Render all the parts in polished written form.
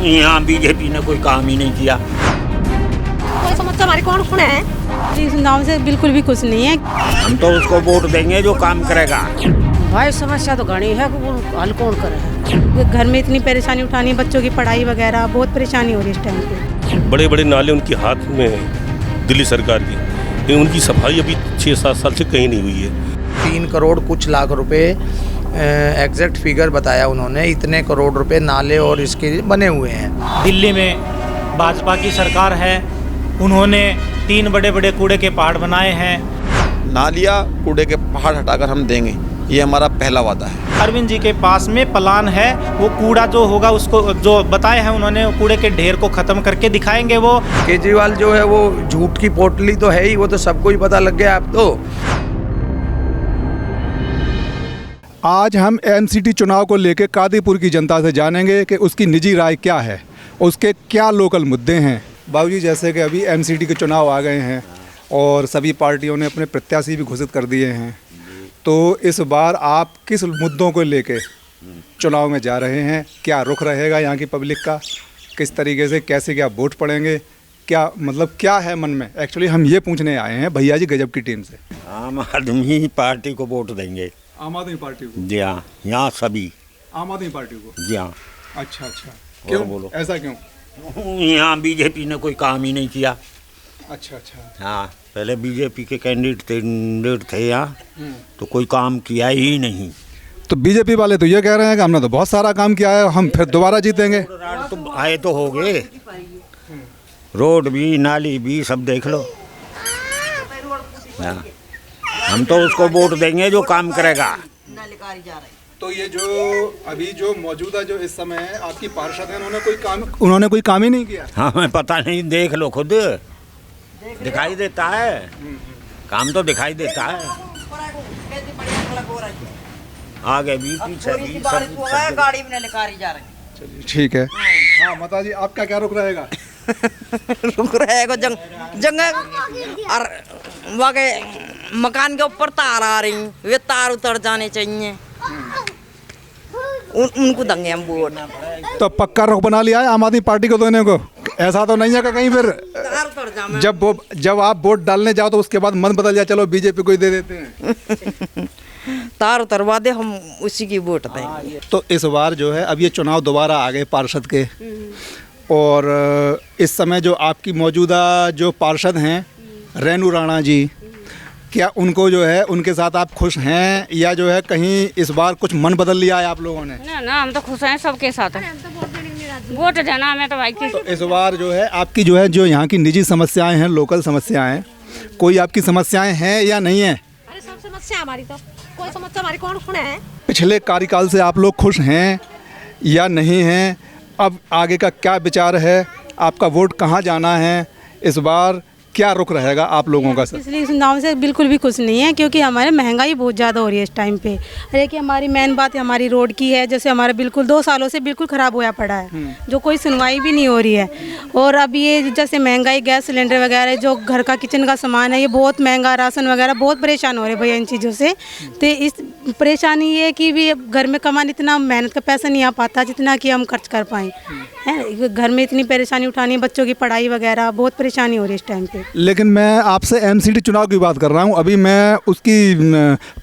यहाँ बीजेपी ने कोई काम ही नहीं किया। कोई समस्या हमारी कौन कौन है? इस नाम से बिल्कुल भी कुछ नहीं है। हम तो उसको वोट देंगे जो काम करेगा। भाई समस्या तो घनी है, वो हल कौन करे? घर में इतनी परेशानी उठानी, बच्चों की पढ़ाई वगैरह बहुत परेशानी हो रही है इस टाइम पे। बड़े बड़े नाले उनके हाथ में हैं दिल्ली सरकार की, लेकिन उनकी सफाई अभी 6-7 साल से कहीं नहीं हुई है। 3 करोड़ कुछ लाख रुपए एग्जैक्ट फिगर बताया उन्होंने, इतने करोड़ रुपए नाले और इसके बने हुए हैं। दिल्ली में भाजपा की सरकार है, उन्होंने 3 बड़े बड़े कूड़े के पहाड़ बनाए हैं। नालियाँ कूड़े के पहाड़ हटाकर हम देंगे, ये हमारा पहला वादा है। अरविंद जी के पास में प्लान है, वो कूड़ा जो होगा उसको जो बताए हैं उन्होंने, कूड़े के ढेर को खत्म करके दिखाएंगे। वो केजरीवाल जो है वो झूठ की पोटली तो है ही, वो तो सबको ही पता लग गया अब तो। आज हम एमसीडी चुनाव को लेकर कादीपुर की जनता से जानेंगे कि उसकी निजी राय क्या है, उसके क्या लोकल मुद्दे हैं। बाबूजी, जैसे कि अभी एमसीडी के चुनाव आ गए हैं और सभी पार्टियों ने अपने प्रत्याशी भी घोषित कर दिए हैं, तो इस बार आप किस मुद्दों को लेके चुनाव में जा रहे हैं? क्या रुख रहेगा यहाँ की पब्लिक का? किस तरीके से कैसे क्या वोट पड़ेंगे? क्या मतलब क्या है मन में? एक्चुअली हम ये पूछने आए हैं भैया जी गजब की टीम से। आम आदमी पार्टी को वोट देंगे। आम आदमी पार्टी को? जी हाँ, यहाँ सभी आम आदमी पार्टी को? जी हाँ। अच्छा, क्यों बोलो ऐसा क्यों? यहाँ बीजेपी ने कोई काम ही नहीं किया। अच्छा। हाँ, पहले बीजेपी के कैंडिडेट थे यहाँ, तो कोई काम किया ही नहीं। तो बीजेपी वाले तो ये कह रहे हैं कि हमने तो बहुत सारा काम किया है, हम फिर दोबारा जीतेंगे। तो आए तो हो गए, रोड भी नाली भी सब देख लो। हाँ, हम तो उसको वोट देंगे जो काम करेगा। तो ये जो अभी जो मौजूदा जो इस समय आपकी पार्षद है, उन्होंने कोई काम ही नहीं किया? हाँ, हमें पता नहीं, देख लो खुद, दिखाई देता है, काम तो दिखाई देता है, आगे भी पीछे भी सब गाड़ी में लेकर जा रहे हैं। चलिए ठीक है। हाँ माता जी, आपका क्या रुख रहेगा? रुक रहेगा जंग और वहाँ मकान के ऊपर तार आ रही, वे तार उतर जाने चाहिए, उनको देंगे हम वोट। तो पक्का रुख बना लिया है आम आदमी पार्टी को देने को? ऐसा तो नहीं है कि कहीं फिर जब आप वोट डालने जाओ तो उसके बाद मन बदल जाए, चलो बीजेपी को ही दे देते हैं? तार उतरवा दे, हम उसी की वोट देंगे। तो इस बार जो है अब ये चुनाव दोबारा आ गए पार्षद के, और इस समय जो आपकी मौजूदा जो पार्षद हैं रेनू राणा जी, क्या उनको जो है उनके साथ आप खुश हैं, या जो है कहीं इस बार कुछ मन बदल लिया है आप लोगों ने? ना, हम तो खुश हैं, सबके साथ हैं, वोट देना हमें तो भाई। तो इस बार जो है आपकी जो है जो यहाँ की निजी समस्याएं हैं, लोकल समस्याएं, कोई आपकी समस्याएं हैं या नहीं है? अरे सब समस्या हमारी, तो कोई समस्या हमारी कौन कौन है? पिछले कार्यकाल से आप लोग खुश हैं या नहीं हैं? अब आगे का क्या विचार है? आपका वोट कहाँ जाना है? इस बार क्या रुख रहेगा आप लोगों का? सर, इसलिए नाम से बिल्कुल भी कुछ नहीं है, क्योंकि हमारे महंगाई बहुत ज़्यादा हो रही है इस टाइम पे। अरे कि हमारी मेन बात हमारी रोड की है, जैसे हमारा बिल्कुल 2 सालों से बिल्कुल ख़राब होया पड़ा है, जो कोई सुनवाई भी नहीं हो रही है। और अब ये जैसे महंगाई, गैस सिलेंडर वगैरह, जो घर का किचन का सामान है ये बहुत महंगा, राशन वगैरह, बहुत परेशान हो रहे भैया इन चीज़ों से। तो इस परेशानी ये है कि भी घर में कमाने इतना मेहनत का पैसा नहीं आ पाता जितना कि हम खर्च कर पाएँ, है। घर में इतनी परेशानी उठानी, बच्चों की पढ़ाई वगैरह, बहुत परेशानी हो रही है इस टाइम पे। लेकिन मैं आपसे एमसीडी चुनाव की बात कर रहा हूँ, अभी मैं उसकी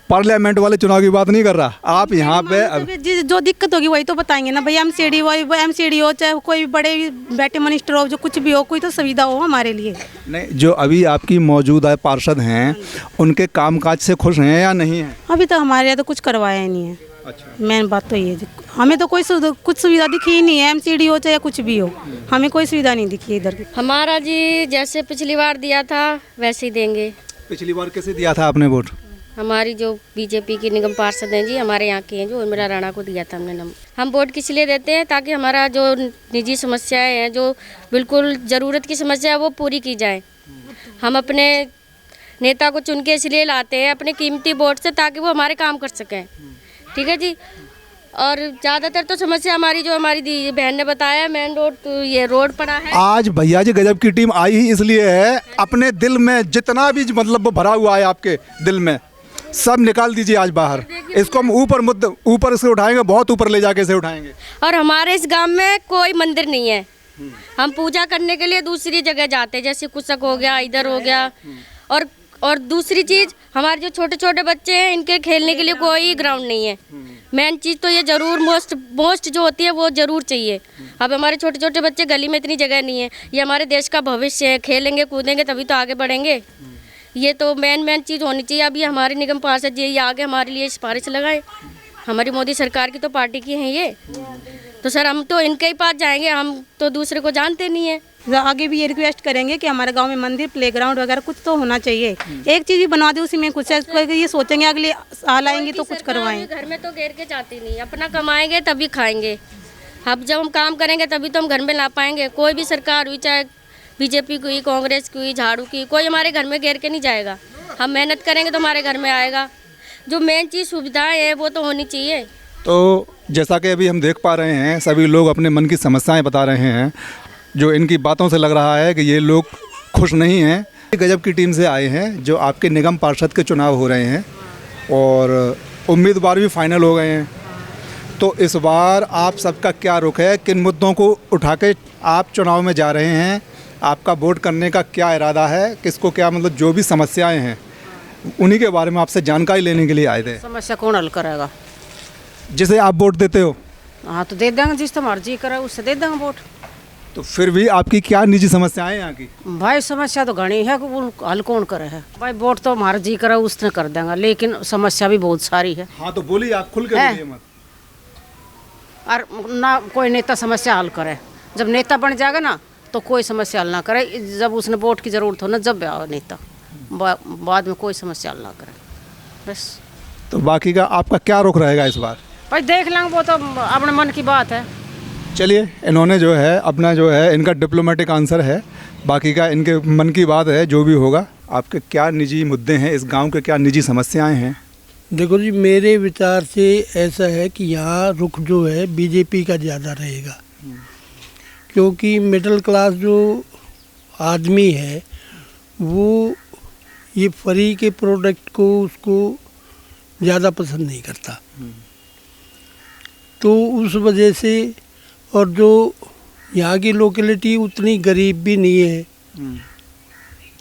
पार्लियामेंट वाले चुनाव की बात नहीं कर रहा। आप यहाँ पे जो दिक्कत होगी वही तो बताएंगे ना भैया। एमसीडी हो चाहे कोई बड़े बैठे मिनिस्टर हो, जो कुछ भी हो, कोई तो सुविधा हो हमारे लिए। नहीं, जो अभी आपकी मौजूदा पार्षद हैं उनके कामकाज से खुश हैं या नहीं हैं? अभी तक हमारे यहाँ तो कुछ करवाया ही नहीं है। अच्छा, मेन बात तो ये है, हमें तो कोई कुछ सुविधा दिखी ही नहीं है, एमसीडी हो चाहे कुछ भी हो, हमें कोई सुविधा नहीं दिखी है इधर की। हमारा जी जैसे पिछली बार दिया था वैसे ही देंगे। पिछली बार कैसे दिया था आपने वोट? हमारी जो बीजेपी की निगम पार्षद हैं जी, हमारे यहाँ के हैं, जो उर्मिला राणा को दिया था हमने। हम वोट किस लिए देते हैं? ताकि हमारा जो निजी समस्याएं हैं, जो बिल्कुल ज़रूरत की समस्या है, वो पूरी की जाए। हम अपने नेता को चुन के इसलिए लाते हैं अपने कीमती वोट से, ताकि वो हमारे काम कर सकें। ठीक है जी। और ज़्यादातर तो समस्या हमारी जो हमारी बहन ने बताया, मेन रोड, तो ये रोड पड़ा है। आज भैया जी गजब की टीम आई ही इसलिए है, अपने दिल में जितना भी मतलब वो भरा हुआ है आपके दिल में, सब निकाल दीजिए आज बाहर। इसको हम ऊपर से उठाएंगे, बहुत ऊपर ले जाके से उठाएंगे। और हमारे इस गांव में कोई मंदिर नहीं है। हम पूजा करने के लिए दूसरी जगह जाते हैं, जैसे कुसक हो गया, इधर हो गया। और दूसरी चीज़, हमारे जो छोटे छोटे बच्चे हैं, इनके खेलने के लिए कोई ग्राउंड नहीं है। मेन चीज़ तो ये ज़रूर मोस्ट जो होती है वो ज़रूर चाहिए। अब हमारे छोटे छोटे बच्चे, गली में इतनी जगह नहीं है। ये हमारे देश का भविष्य है, खेलेंगे कूदेंगे तभी तो आगे बढ़ेंगे। ये तो मेन चीज़ होनी चाहिए। अभी हमारे निगम पार्षद जी ये आगे हमारे लिए सिफारिश लगाए। हमारी मोदी सरकार की तो पार्टी की हैं ये, तो सर हम तो इनके ही पास जाएंगे, हम तो दूसरे को जानते नहीं है। आगे भी ये रिक्वेस्ट करेंगे कि हमारे गांव में मंदिर, प्लेग्राउंड वगैरह कुछ तो होना चाहिए। एक चीज़ भी बनवा दे, उसी में कुछ ये सोचेंगे अगले साल आएंगे तो कुछ करवाएं। घर में तो घेर के जाती नहीं, अपना कमाएंगे तभी खाएंगे। अब जब हम काम करेंगे तभी तो हम घर में ला पाएंगे। कोई भी सरकार हुई, चाहे बीजेपी की हुई, कांग्रेस की हुई, झाड़ू की, कोई हमारे घर में घेर के नहीं जाएगा। हम मेहनत करेंगे तो हमारे घर में आएगा। जो मेन चीज़ सुविधाएं है वो तो होनी चाहिए। तो जैसा कि अभी हम देख पा रहे हैं, सभी लोग अपने मन की समस्याएं बता रहे हैं। जो इनकी बातों से लग रहा है कि ये लोग खुश नहीं हैं। गजब की टीम से आए हैं, जो आपके निगम पार्षद के चुनाव हो रहे हैं और उम्मीदवार भी फाइनल हो गए हैं। तो इस बार आप सबका क्या रुख है? किन मुद्दों को उठा के आप चुनाव में जा रहे हैं? आपका वोट करने का क्या इरादा है? किसको क्या, मतलब जो भी समस्याएं हैं उन्हीं के बारे में आपसे जानकारी लेने के लिए आए थे। समस्या कौन हल करेगा? जिसे आप वोट देते हो। हाँ तो दे देंगे, जिस तो मर्जी करे उससे दे देंगे वोट। तो फिर भी आपकी क्या निजी समस्याएं हैं यहाँ की? भाई समस्या तो घनी है, वो हल कौन करे है? भाई वोट तो मर्जी करे उसने कर देंगे, लेकिन समस्या भी बहुत सारी है। हाँ तो बोलिए, आप खुल के बोलिए मत। और ना कोई नेता समस्या हल करे। जब नेता बन जाएगा ना तो कोई समस्या हल ना करे। जब उसने वोट की ज़रूरत हो ना, जब नेता बाद में कोई समस्या हल ना करे बस। तो बाकी का आपका क्या रुख रहेगा इस बार? भाई देख लेंगे, वो तो अपने मन की बात है। चलिए, इन्होंने जो है अपना जो है इनका डिप्लोमेटिक आंसर है, बाकी का इनके मन की बात है। जो भी होगा, आपके क्या निजी मुद्दे हैं, इस गांव के क्या निजी समस्याएं हैं? देखो जी, मेरे विचार से ऐसा है कि यहाँ रुख जो है बीजेपी का ज़्यादा रहेगा, क्योंकि मिडिल क्लास जो आदमी है वो ये फ्री के प्रोडक्ट को उसको ज़्यादा पसंद नहीं करता। तो उस वजह से, और जो यहाँ की लोकेलिटी उतनी गरीब भी नहीं है,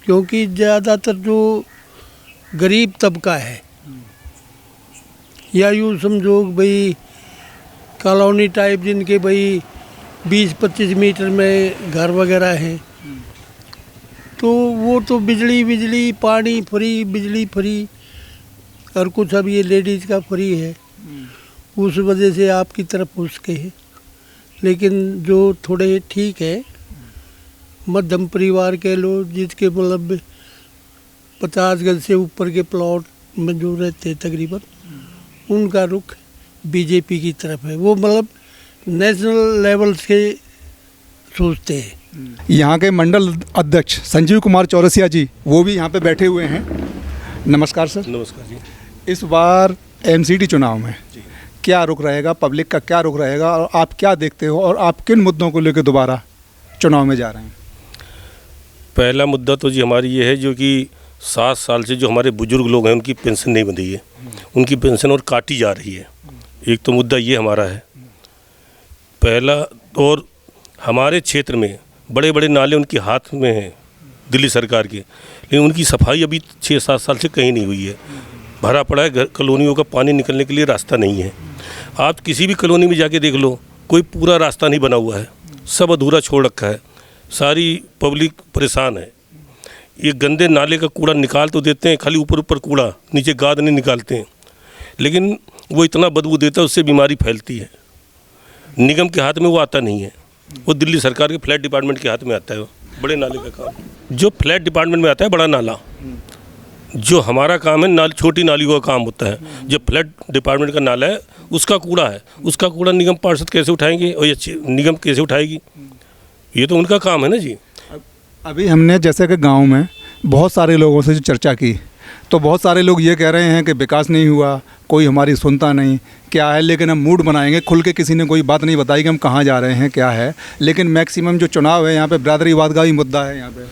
क्योंकि ज़्यादातर जो गरीब तबका है, या यूँ समझो भाई कॉलोनी टाइप, जिनके भाई 20-25 मीटर में घर वगैरह हैं, तो वो तो बिजली पानी फ्री, बिजली फ्री, और कुछ अब ये लेडीज़ का फ्री है। उस वजह से आपकी तरफ उसके है। लेकिन जो थोड़े ठीक है, मध्यम परिवार के लोग, जिसके मतलब 50 गज से ऊपर के प्लॉट में जो रहते हैं तकरीबन, उनका रुख बीजेपी की तरफ है। वो मतलब नेशनल लेवल से सोचते हैं। यहाँ के मंडल अध्यक्ष संजीव कुमार चौरसिया जी, वो भी यहाँ पे बैठे हुए हैं। नमस्कार सर। नमस्कार जी। इस बार एमसीटी चुनाव में क्या रुख रहेगा, पब्लिक का क्या रुख रहेगा, और आप क्या देखते हो, और आप किन मुद्दों को लेकर दोबारा चुनाव में जा रहे हैं? पहला मुद्दा तो जी हमारी ये है, जो कि 7 साल से जो हमारे बुजुर्ग लोग हैं उनकी पेंशन नहीं बंधी है, उनकी पेंशन और काटी जा रही है। एक तो मुद्दा ये हमारा है पहला। और हमारे क्षेत्र में बड़े बड़े नाले उनके हाथ में हैं दिल्ली सरकार के, लेकिन उनकी सफाई अभी 6-7 साल से कहीं नहीं हुई है। भरा पड़ा है, कॉलोनियों का पानी निकलने के लिए रास्ता नहीं है। आप किसी भी कॉलोनी में जाके देख लो, कोई पूरा रास्ता नहीं बना हुआ है, सब अधूरा छोड़ रखा है, सारी पब्लिक परेशान है। ये गंदे नाले का कूड़ा निकाल तो देते हैं, खाली ऊपर ऊपर कूड़ा, नीचे गाद नहीं निकालते हैं, लेकिन वो इतना बदबू देता है, उससे बीमारी फैलती है। निगम के हाथ में वो आता नहीं है, वो दिल्ली सरकार के फ्लैट डिपार्टमेंट के हाथ में आता है। वो बड़े नाले का काम जो फ्लैट डिपार्टमेंट में आता है, बड़ा नाला, जो हमारा काम है छोटी नालियों का काम होता है। जो फ्लैट डिपार्टमेंट का नाला है उसका कूड़ा है, उसका कूड़ा निगम पार्षद कैसे उठाएंगे और ये निगम कैसे उठाएगी? ये तो उनका काम है ना जी। अभी हमने जैसे कि गांव में बहुत सारे लोगों से जो चर्चा की, तो बहुत सारे लोग ये कह रहे हैं कि विकास नहीं हुआ, कोई हमारी सुनता नहीं, क्या है। लेकिन हम मूड बनाएंगे, खुल के किसी ने कोई बात नहीं बताई कि हम कहाँ जा रहे हैं, क्या है। लेकिन मैक्सिमम जो चुनाव है यहाँ पे बिरादरीवाद का ही मुद्दा है। यहाँ पे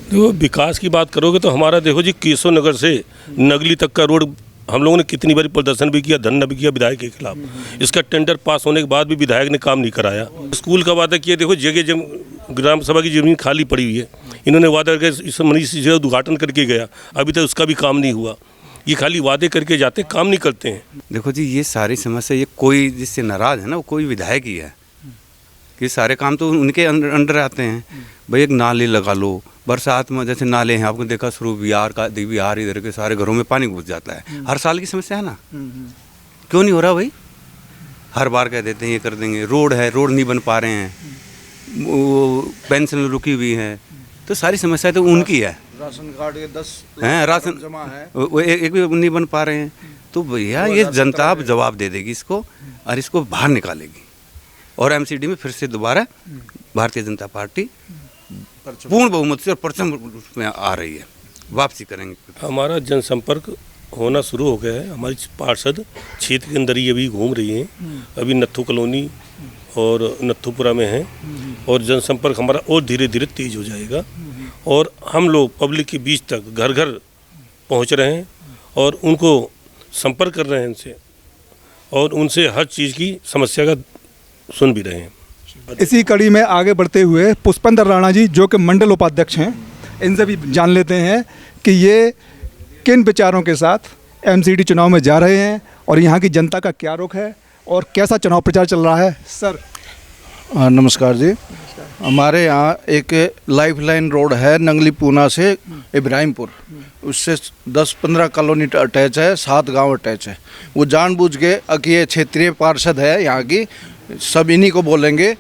देखो विकास की बात करोगे तो हमारा देखो जी, केशव नगर से नगली तक का रोड हम लोगों ने कितनी बार प्रदर्शन भी किया, धरना भी किया विधायक के खिलाफ। इसका टेंडर पास होने के बाद भी विधायक ने काम नहीं कराया। स्कूल का वादा किया, देखो जगह ग्राम सभा की ज़मीन खाली पड़ी हुई है, इन्होंने वादा करके इस मनीष से उद्घाटन करके गया, अभी तक उसका भी काम नहीं हुआ। ये खाली वादे करके जाते, काम नहीं करते हैं। देखो जी, ये सारी समस्या ये कोई जिससे नाराज़ है ना, वो कोई विधायक ही है कि सारे काम तो उनके अंडर आते हैं। भाई एक नाले लगा लो, बरसात में जैसे नाले हैं, आपने देखा शुरू बिहार का बिहार इधर के सारे घरों में पानी घुस जाता है। हर साल की समस्या है ना, क्यों नहीं हो रहा भाई? हर बार कह देते हैं ये कर देंगे। रोड है, रोड नहीं बन पा रहे हैं, वो पेंशन रुकी हुई है, तो सारी समस्या तो उनकी है। राशन कार्ड के 10 हैं, राशन जमा है, वो एक भी नहीं बन पा रहे हैं। तो भैया ये जनता अब जवाब दे देगी इसको और इसको बाहर निकालेगी, और एमसीडी में फिर से दोबारा भारतीय जनता पार्टी पूर्ण बहुमत से और प्रचंड रूप में आ रही है, वापसी करेंगे। हमारा जनसंपर्क होना शुरू हो गया है। हमारी पार्षद क्षेत्र के अंदर ही अभी घूम रही हैं, अभी नत्थू कॉलोनी और नत्थूपुरा में हैं, और जनसंपर्क हमारा और धीरे धीरे तेज हो जाएगा, और हम लोग पब्लिक के बीच तक घर घर पहुंच रहे हैं और उनको संपर्क कर रहे हैं इनसे, और उनसे हर चीज़ की समस्या का सुन भी रहे हैं। इसी कड़ी में आगे बढ़ते हुए पुष्पेंद्र राणा जी, जो कि मंडल उपाध्यक्ष हैं, इनसे भी जान लेते हैं कि ये किन विचारों के साथ एमसीडी चुनाव में जा रहे हैं और यहाँ की जनता का क्या रुख है और कैसा चुनाव प्रचार चल रहा है। सर नमस्कार जी। हमारे यहाँ एक लाइफलाइन रोड है नंगली पूना से इब्राहिमपुर, उससे 10-15 कॉलोनी अटैच है, 7 गांव अटैच है। वो जानबूझ के कि ये क्षेत्रीय पार्षद है यहाँ की, सब इन्हीं को बोलेंगे,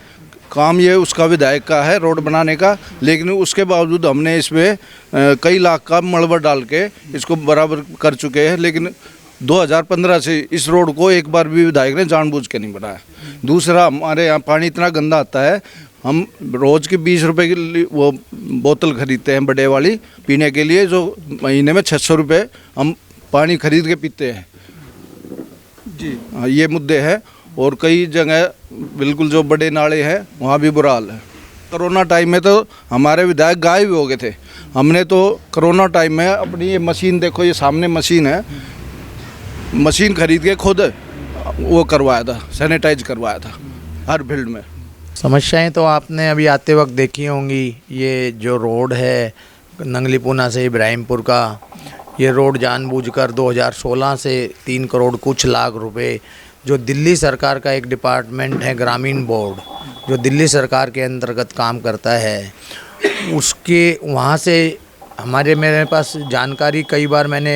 काम ये उसका विधायक का है रोड बनाने का, लेकिन उसके बावजूद हमने इसमें कई लाख का मलबा डाल के इसको बराबर कर चुके हैं, लेकिन 2015 से इस रोड को एक बार भी विधायक ने जानबूझ के नहीं बनाया। दूसरा, हमारे यहाँ पानी इतना गंदा आता है, हम रोज़ की 20 रुपये की वो बोतल खरीदते हैं बड़े वाली पीने के लिए, जो महीने में 600 रुपये हम पानी खरीद के पीते हैं जी। ये मुद्दे हैं, और कई जगह बिल्कुल जो बड़े नाले हैं वहाँ भी बुरा हाल है। कोरोना टाइम में तो हमारे विधायक गायब हो गए थे। हमने तो कोरोना टाइम में अपनी ये मशीन, देखो ये सामने मशीन है, मशीन खरीद के खुद वो करवाया था, सैनिटाइज करवाया था हर फील्ड में। समस्याएं तो आपने अभी आते वक्त देखी होंगी। ये जो रोड है नंगली पूना से इब्राहिमपुर का, ये रोड जानबूझकर 2016 से 3 करोड़ कुछ लाख रुपए, जो दिल्ली सरकार का एक डिपार्टमेंट है ग्रामीण बोर्ड, जो दिल्ली सरकार के अंतर्गत काम करता है, उसके वहाँ से मेरे पास जानकारी, कई बार मैंने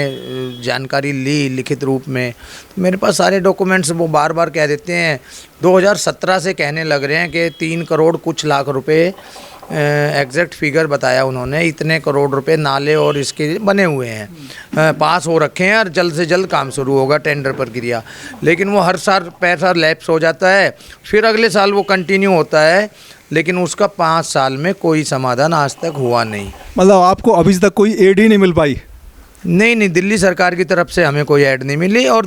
जानकारी ली लिखित रूप में, तो मेरे पास सारे डॉक्यूमेंट्स वो बार बार कह देते हैं 2017 से कहने लग रहे हैं कि 3 करोड़ कुछ लाख रुपए, एग्जैक्ट फिगर बताया उन्होंने, इतने करोड़ रुपए नाले और इसके बने हुए हैं, पास हो रखे हैं और जल्द से जल्द काम शुरू होगा, टेंडर प्रक्रिया। लेकिन वो हर साल पैसा लैप्स हो जाता है, फिर अगले साल वो कंटिन्यू होता है, लेकिन उसका 5 साल में कोई समाधान आज तक हुआ नहीं। मतलब आपको अभी तक कोई एड ही नहीं मिल पाई? नहीं, दिल्ली सरकार की तरफ से हमें कोई ऐड नहीं मिली, और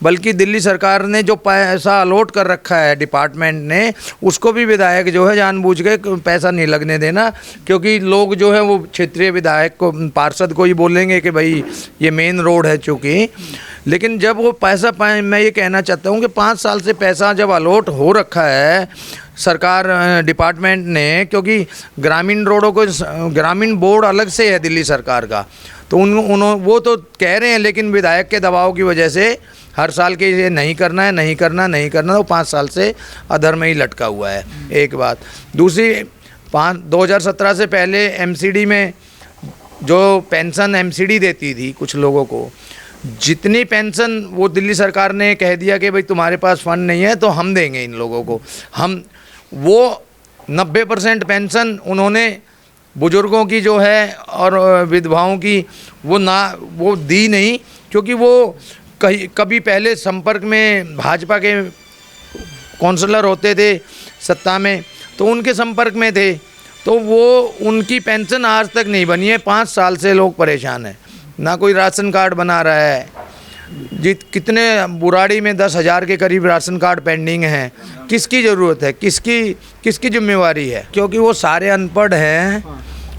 बल्कि दिल्ली सरकार ने जो पैसा अलॉट कर रखा है डिपार्टमेंट ने, उसको भी विधायक जो है जानबूझ के पैसा नहीं लगने देना, क्योंकि लोग जो है वो क्षेत्रीय विधायक को, पार्षद को ही बोलेंगे कि भाई ये मेन रोड है चूँकि, लेकिन जब वो पैसा पाए, मैं ये कहना चाहता हूँ कि 5 साल से पैसा जब अलॉट हो रखा है सरकार डिपार्टमेंट ने, क्योंकि ग्रामीण रोडों को ग्रामीण बोर्ड अलग से है दिल्ली सरकार का, तो वो तो कह रहे हैं, लेकिन विधायक के दबाव की वजह से हर साल के ये नहीं करना है, नहीं करना, नहीं करना, तो 5 साल से अधर में ही लटका हुआ है। एक बात। दूसरी, 2017 से पहले एमसीडी में जो पेंशन एमसीडी देती थी कुछ लोगों को, जितनी पेंशन वो दिल्ली सरकार ने कह दिया कि भाई तुम्हारे पास फंड नहीं है तो हम देंगे इन लोगों को, हम वो 90% पेंशन उन्होंने बुजुर्गों की जो है और विधवाओं की वो दी नहीं, क्योंकि वो कभी पहले संपर्क में भाजपा के काउंसलर होते थे सत्ता में, तो उनके संपर्क में थे, तो वो उनकी पेंशन आज तक नहीं बनी है। 5 साल से लोग परेशान हैं, ना कोई राशन कार्ड बना रहा है, कितने बुराड़ी में 10,000 के करीब राशन कार्ड पेंडिंग हैं। किसकी ज़रूरत है, किसकी जिम्मेवारी है? क्योंकि वो सारे अनपढ़ हैं,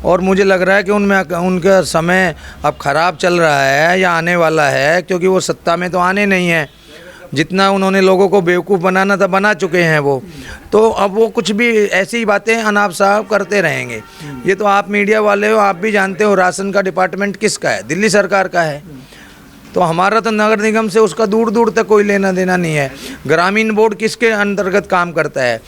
और मुझे लग रहा है कि उनमें उनका समय अब ख़राब चल रहा है या आने वाला है, क्योंकि वो सत्ता में तो आने नहीं है। जितना उन्होंने लोगों को बेवकूफ़ बनाना था बना चुके हैं वो, तो अब वो कुछ भी ऐसी बातें अनाप शनाप करते रहेंगे। ये तो आप मीडिया वाले हो, आप भी जानते हो राशन का डिपार्टमेंट किसका है, दिल्ली सरकार का है। तो हमारा तो नगर निगम से उसका दूर दूर तक कोई लेना देना नहीं है। ग्रामीण बोर्ड किसके अंतर्गत काम करता है,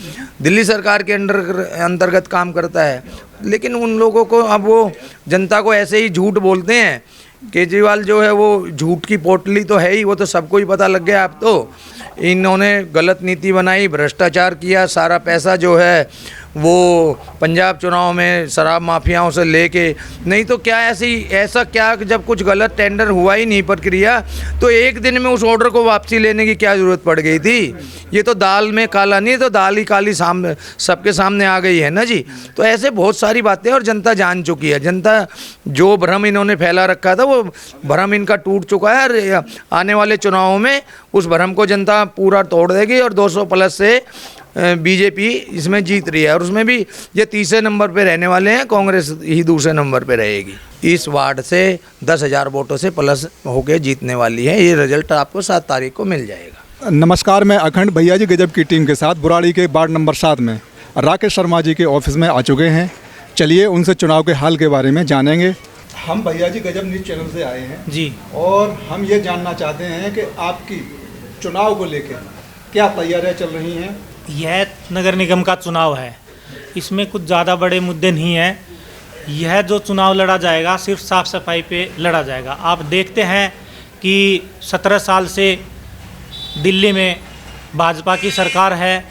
दिल्ली सरकार के अंतर्गत काम करता है। लेकिन उन लोगों को अब वो जनता को ऐसे ही झूठ बोलते हैं। केजरीवाल जो है वो झूठ की पोटली तो है ही, वो तो सबको ही पता लग गया। अब तो इन्होंने गलत नीति बनाई, भ्रष्टाचार किया, सारा पैसा जो है वो पंजाब चुनाव में शराब माफियाओं से लेके, नहीं तो क्या ऐसा क्या जब कुछ गलत टेंडर हुआ ही नहीं प्रक्रिया, तो एक दिन में उस ऑर्डर को वापसी लेने की क्या ज़रूरत पड़ गई थी। ये तो दाल में काला नहीं, तो दाल ही काली सामने सबके सामने आ गई है ना जी। तो ऐसे बहुत सारी बातें और जनता जान चुकी है। जनता जो भ्रम इन्होंने फैला रखा था वो भ्रम इनका टूट चुका है। आने वाले चुनावों में उस भ्रम को जनता पूरा तोड़ देगी और 200 प्लस से बीजेपी इसमें जीत रही है। और उसमें भी ये तीसरे नंबर पे रहने वाले हैं, कांग्रेस ही दूसरे नंबर पे रहेगी। इस वार्ड से 10,000 वोटों से प्लस होके जीतने वाली है। ये रिजल्ट आपको 7 तारीख को मिल जाएगा। नमस्कार, मैं अखंड भैया जी गजब की टीम के साथ बुराड़ी के वार्ड नंबर 7 में राकेश शर्मा जी के ऑफिस में आ चुके हैं। चलिए उनसे चुनाव के हाल के बारे में जानेंगे। हम भैया जी गजब न्यूज़ चैनल से आए हैं जी, और हम ये जानना चाहते हैं कि आपकी चुनाव को लेकर क्या तैयारियां चल रही हैं। यह नगर निगम का चुनाव है, इसमें कुछ ज़्यादा बड़े मुद्दे नहीं हैं। यह जो चुनाव लड़ा जाएगा सिर्फ साफ़ सफाई पे लड़ा जाएगा। आप देखते हैं कि 17 साल से दिल्ली में भाजपा की सरकार है,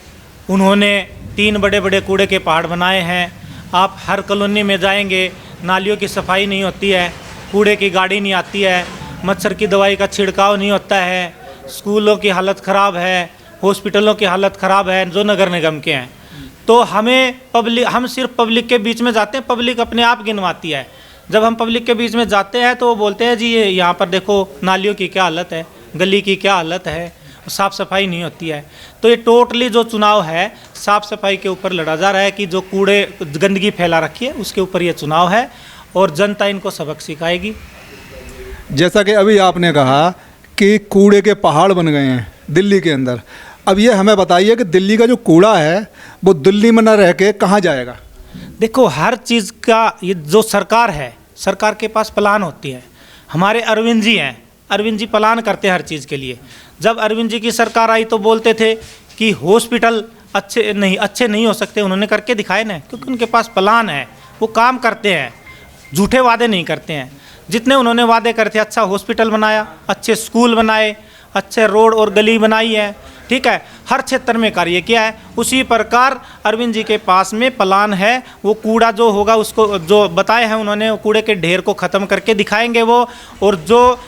उन्होंने 3 बड़े बड़े कूड़े के पहाड़ बनाए हैं। आप हर कॉलोनी में जाएंगे, नालियों की सफाई नहीं होती है, कूड़े की गाड़ी नहीं आती है, मच्छर की दवाई का छिड़काव नहीं होता है, स्कूलों की हालत ख़राब है, हॉस्पिटलों की हालत ख़राब है जो नगर निगम के हैं। तो हम सिर्फ पब्लिक के बीच में जाते हैं, पब्लिक अपने आप गिनवाती है। जब हम पब्लिक के बीच में जाते हैं तो वो बोलते हैं जी ये यहाँ पर देखो नालियों की क्या हालत है, गली की क्या हालत है, साफ़ सफाई नहीं होती है। तो ये टोटली जो चुनाव है साफ़ सफाई के ऊपर लड़ा जा रहा है कि जो कूड़े गंदगी फैला रखी है उसके ऊपर ये चुनाव है और जनता इनको सबक सिखाएगी। जैसा कि अभी आपने कहा कि कूड़े के पहाड़ बन गए हैं दिल्ली के अंदर, अब ये हमें बताइए कि दिल्ली का जो कूड़ा है वो दिल्ली में न रह के कहाँ जाएगा। देखो हर चीज़ का ये जो सरकार है, सरकार के पास प्लान होती है। हमारे अरविंद जी हैं, अरविंद जी प्लान करते हैं हर चीज़ के लिए। जब अरविंद जी की सरकार आई तो बोलते थे कि हॉस्पिटल अच्छे नहीं हो सकते, उन्होंने करके दिखाए ना, क्योंकि उनके पास प्लान है, वो काम करते हैं, झूठे वादे नहीं करते हैं। जितने उन्होंने वादे करे थे, अच्छा हॉस्पिटल बनाया, अच्छे स्कूल बनाए, अच्छे रोड और गली बनाई है, ठीक है, हर क्षेत्र में कार्य किया है। उसी प्रकार अरविंद जी के पास में प्लान है। वो कूड़ा जो होगा उसको जो बताए हैं उन्होंने, कूड़े के ढेर को ख़त्म करके दिखाएंगे वो। और जो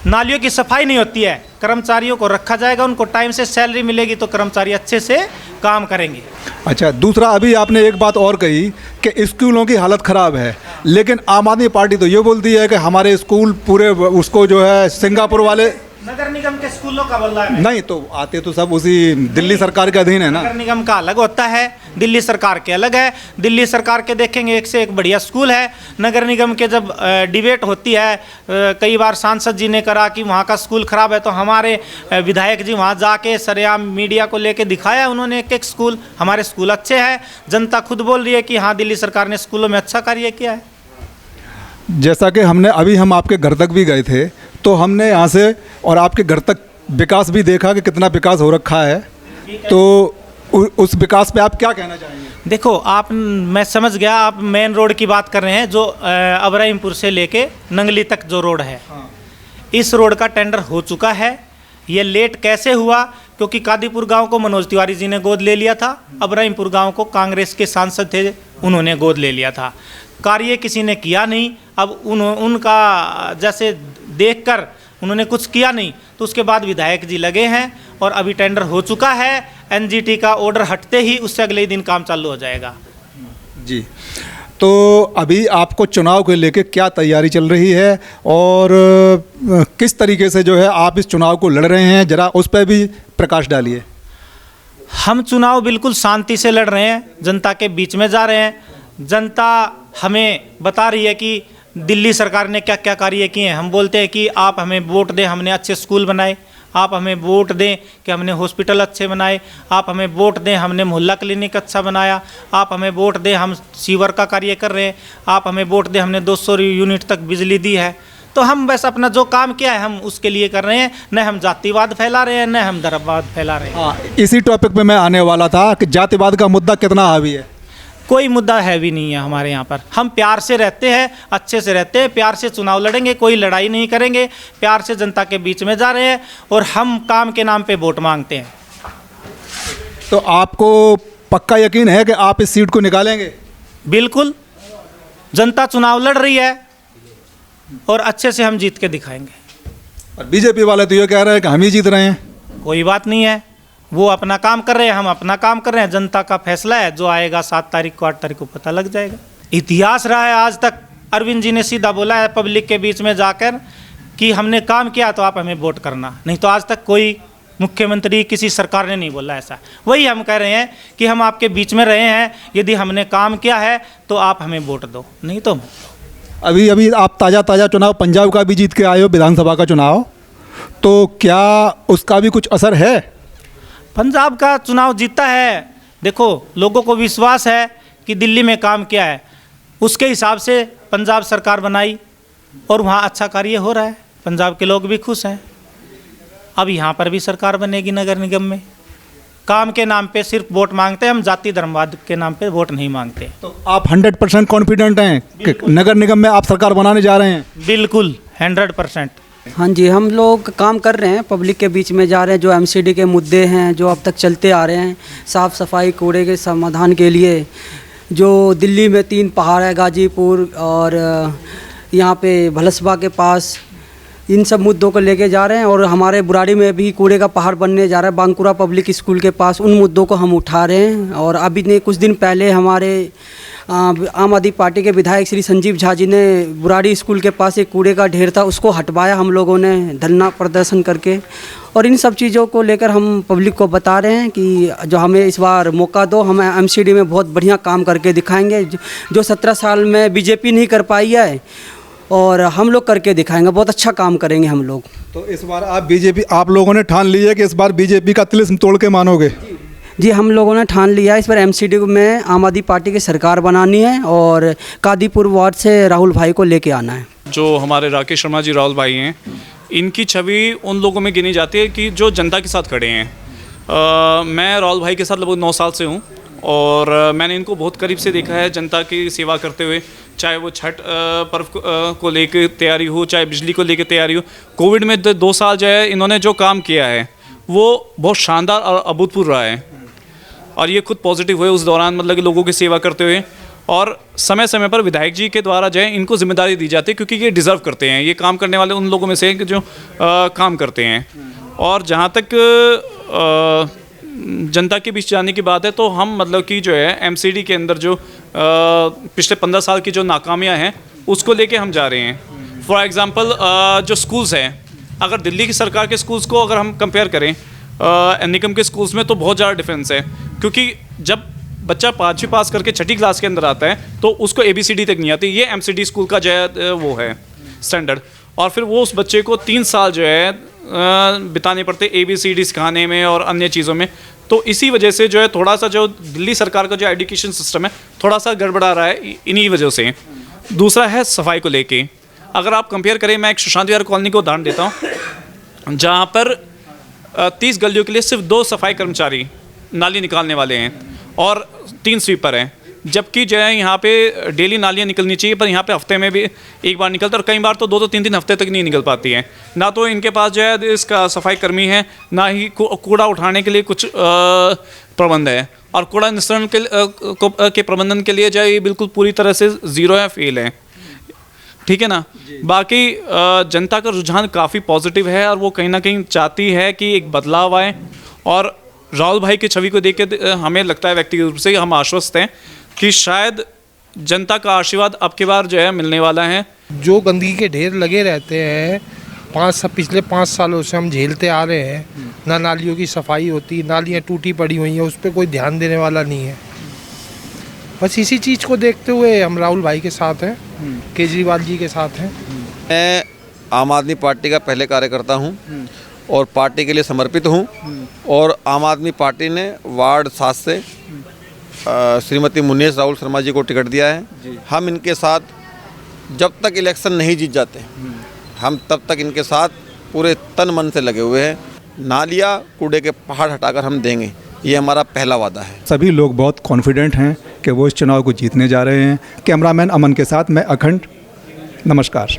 नालियों की सफाई नहीं होती है, कर्मचारियों को रखा जाएगा, उनको टाइम से सैलरी मिलेगी तो कर्मचारी अच्छे से काम करेंगे। अच्छा, दूसरा अभी आपने एक बात और कही कि स्कूलों की हालत ख़राब है, लेकिन आम आदमी पार्टी तो ये बोलती है कि हमारे स्कूल पूरे उसको जो है सिंगापुर वाले नगर निगम के स्कूलों का बोल रहा है। नहीं तो आते तो सब उसी दिल्ली सरकार के अधीन है ना। नगर निगम का अलग होता है, दिल्ली सरकार के अलग है। दिल्ली सरकार के देखेंगे एक से एक बढ़िया स्कूल है। नगर निगम के जब डिबेट होती है, कई बार सांसद जी ने करा कि वहाँ का स्कूल ख़राब है, तो हमारे विधायक जी वहाँ जाके सरेआम मीडिया को लेके दिखाया उन्होंने एक स्कूल। हमारे स्कूल अच्छे हैं, जनता खुद बोल रही है कि हाँ दिल्ली सरकार ने स्कूलों में अच्छा कार्य किया है। जैसा कि हम आपके घर तक भी गए थे, तो हमने यहाँ से और आपके घर तक विकास भी देखा कि कितना विकास हो रखा है। तो उस विकास पे आप क्या कहना चाहेंगे? देखो मैं समझ गया, आप मेन रोड की बात कर रहे हैं, जो अबराहिमपुर से लेके नंगली तक जो रोड है। हाँ। इस रोड का टेंडर हो चुका है। ये लेट कैसे हुआ? क्योंकि कादीपुर गांव को मनोज तिवारी जी ने गोद ले लिया था, अबराहिमपुर गांव को कांग्रेस के सांसद थे, उन्होंने गोद ले लिया था। कार्य किसी ने किया नहीं। अब उनका जैसे देखकर उन्होंने कुछ किया नहीं, तो उसके बाद विधायक जी लगे हैं और अभी टेंडर हो चुका है। एनजीटी का ऑर्डर हटते ही उससे अगले ही दिन काम चालू हो जाएगा। जी, तो अभी आपको चुनाव को लेकर क्या तैयारी चल रही है और किस तरीके से जो है आप इस चुनाव को लड़ रहे हैं, ज़रा उस पर भी प्रकाश डालिए। हम चुनाव बिल्कुल शांति से लड़ रहे हैं, जनता के बीच में जा रहे हैं। जनता हमें बता रही है कि दिल्ली सरकार ने क्या क्या कार्य किए हैं। हम बोलते हैं कि आप हमें वोट दें, हमने अच्छे स्कूल बनाए, आप हमें वोट दें कि हमने हॉस्पिटल अच्छे बनाए, आप हमें वोट दें हमने मोहल्ला क्लिनिक अच्छा बनाया, आप हमें वोट दें हम सीवर का कार्य कर रहे हैं, आप हमें वोट दें हमने 200 यूनिट तक बिजली दी है। तो हम बस अपना जो काम किया है हम उसके लिए कर रहे हैं, न हम जातिवाद फैला रहे हैं, न हम धर्मवाद फैला रहे हैं। हाँ, इसी टॉपिक पे मैं आने वाला था कि जातिवाद का मुद्दा कितना हावी है। कोई मुद्दा हैवी नहीं है हमारे यहाँ पर। हम प्यार से रहते हैं, अच्छे से रहते हैं, प्यार से चुनाव लड़ेंगे, कोई लड़ाई नहीं करेंगे, प्यार से जनता के बीच में जा रहे हैं और हम काम के नाम पे वोट मांगते हैं। तो आपको पक्का यकीन है कि आप इस सीट को निकालेंगे? बिल्कुल, जनता चुनाव लड़ रही है और अच्छे से हम जीत के दिखाएंगे। और बीजेपी वाले तो ये कह रहे हैं कि हम ही जीत रहे हैं। कोई बात नहीं है, वो अपना काम कर रहे हैं, हम अपना काम कर रहे हैं। जनता का फैसला है, जो आएगा 7 तारीख को 8 तारीख को पता लग जाएगा। इतिहास रहा है आज तक, अरविंद जी ने सीधा बोला है पब्लिक के बीच में जाकर कि हमने काम किया तो आप हमें वोट करना, नहीं तो आज तक कोई मुख्यमंत्री किसी सरकार ने नहीं बोला ऐसा। वही हम कह रहे हैं कि हम आपके बीच में रहे हैं, यदि हमने काम किया है तो आप हमें वोट दो, नहीं तो अभी अभी आप ताज़ा चुनाव पंजाब का भी जीत के आए हो, विधानसभा का चुनाव, तो क्या उसका भी कुछ असर है? पंजाब का चुनाव जीता है, देखो लोगों को विश्वास है कि दिल्ली में काम किया है, उसके हिसाब से पंजाब सरकार बनाई और वहाँ अच्छा कार्य हो रहा है, पंजाब के लोग भी खुश हैं। अब यहाँ पर भी सरकार बनेगी नगर निगम में। काम के नाम पे सिर्फ वोट मांगते हैं हम, जाति धर्मवाद के नाम पे वोट नहीं मांगते। तो आप 100% कॉन्फिडेंट हैं कि नगर निगम में आप सरकार बनाने जा रहे हैं? बिल्कुल 100%। हाँ जी, हम लोग काम कर रहे हैं, पब्लिक के बीच में जा रहे हैं। जो एमसीडी के मुद्दे हैं जो अब तक चलते आ रहे हैं, साफ़ सफाई, कूड़े के समाधान के लिए, जो दिल्ली में 3 पहाड़ है, गाजीपुर और यहाँ पे भलसबा के पास, इन सब मुद्दों को लेके जा रहे हैं। और हमारे बुराड़ी में भी कूड़े का पहाड़ बनने जा रहा है, बांकुरा पब्लिक स्कूल के पास, उन मुद्दों को हम उठा रहे हैं। और अभी ने कुछ दिन पहले हमारे आम आदमी पार्टी के विधायक श्री संजीव झा जी ने बुराड़ी स्कूल के पास एक कूड़े का ढेर था, उसको हटवाया हम लोगों ने धरना प्रदर्शन करके। और इन सब चीज़ों को लेकर हम पब्लिक को बता रहे हैं कि जो हमें इस बार मौका दो, हम एमसीडी में बहुत बढ़िया काम करके दिखाएंगे, जो 17 साल में बीजेपी नहीं कर पाई है, और हम लोग करके दिखाएंगे, बहुत अच्छा काम करेंगे हम लोग। तो इस बार आप लोगों ने ठान लिया कि इस बार बीजेपी का तिलिस्म तोड़ के मानोगे? जी, हम लोगों ने ठान लिया इस बार एमसीडी में आम आदमी पार्टी की सरकार बनानी है और कादीपुर वार्ड से राहुल भाई को लेके आना है। जो हमारे राकेश शर्मा जी राहुल भाई हैं, इनकी छवि उन लोगों में गिनी जाती है कि जो जनता के साथ खड़े हैं। मैं राहुल भाई के साथ लगभग 9 साल से हूँ और मैंने इनको बहुत करीब से देखा है जनता की सेवा करते हुए, चाहे वो छठ पर्व को लेकर तैयारी हो, चाहे बिजली को लेकर तैयारी हो। कोविड में 2 साल जो है इन्होंने जो काम किया है वो बहुत शानदार और अभूतपूर्व रहा है और ये खुद पॉजिटिव हुए उस दौरान, मतलब कि लोगों की सेवा करते हुए। और समय समय पर विधायक जी के द्वारा जो है इनको जिम्मेदारी दी जाती है, क्योंकि ये डिज़र्व करते हैं। ये काम करने वाले उन लोगों में से हैं जो काम करते हैं। और जहाँ तक जनता के बीच जाने की बात है, तो हम मतलब कि जो है एमसीडी के अंदर जो पिछले 15 साल की जो नाकामियाँ हैं उसको लेके हम जा रहे हैं। फॉर एग्ज़ाम्पल जो स्कूल्स हैं, अगर दिल्ली की सरकार के स्कूल्स को अगर हम कंपेयर करें निगम के स्कूल्स में, तो बहुत ज़्यादा डिफरेंस है। क्योंकि जब बच्चा 5वीं पास करके 6ठी क्लास के अंदर आता है तो उसको ABCD तक नहीं आती। ये एमसीडी स्कूल का जो है वो है स्टैंडर्ड। और फिर वो उस बच्चे को 3 साल जो है बिताने पड़ते ABCD सिखाने में और अन्य चीज़ों में। तो इसी वजह से जो है थोड़ा सा जो दिल्ली सरकार का जो एजुकेशन सिस्टम है थोड़ा सा गड़बड़ा रहा है इन्हीं वजह से। दूसरा है सफाई को लेके। अगर आप कंपेयर करें, मैं एक सुशांत विहार कॉलोनी को उदाहरण देता हूँ, जहाँ पर 30 गलियों के लिए सिर्फ 2 सफाई कर्मचारी नाली निकालने वाले हैं और 3 स्वीपर हैं। जबकि जो है यहाँ पे डेली नालियाँ निकलनी चाहिए, पर यहाँ पे हफ्ते में भी एक बार निकलता है और कई बार तो 2-2 3-3 हफ्ते तक नहीं निकल पाती हैं। ना तो इनके पास जो है इसका सफाई कर्मी है, ना ही कूड़ा उठाने के लिए कुछ प्रबंध है। और कूड़ा निस्तारण के प्रबंधन के लिए जो है ये बिल्कुल पूरी तरह से ज़ीरो है, फेल है। ठीक है ना। बाकी जनता का रुझान काफ़ी पॉजिटिव है और वो कहीं ना कहीं चाहती है कि एक बदलाव आए। और राहुल भाई की छवि को देख के हमें लगता है व्यक्तिगत रूप से हम आश्वस्त हैं कि शायद जनता का आशीर्वाद अब की बार जो है मिलने वाला है। जो गंदगी के ढेर लगे रहते हैं पिछले 5 सालों से हम झेलते आ रहे हैं, ना नालियों की सफाई होती, नालियाँ टूटी पड़ी हुई हैं, उस पर कोई ध्यान देने वाला नहीं है। बस इसी चीज़ को देखते हुए हम राहुल भाई के साथ हैं, केजरीवाल जी के साथ हैं। मैं आम आदमी पार्टी का पहले कार्यकर्ता हूँ और पार्टी के लिए समर्पित हूँ। और आम आदमी पार्टी ने वार्ड 7 से श्रीमती मुन्नेश राहुल शर्मा जी को टिकट दिया है। हम इनके साथ जब तक इलेक्शन नहीं जीत जाते, हम तब तक इनके साथ पूरे तन मन से लगे हुए हैं। नालियाँ कूड़े के पहाड़ हटाकर हम देंगे, ये हमारा पहला वादा है। सभी लोग बहुत कॉन्फिडेंट हैं कि वो इस चुनाव को जीतने जा रहे हैं। कैमरामैन अमन के साथ मैं अखंड, नमस्कार।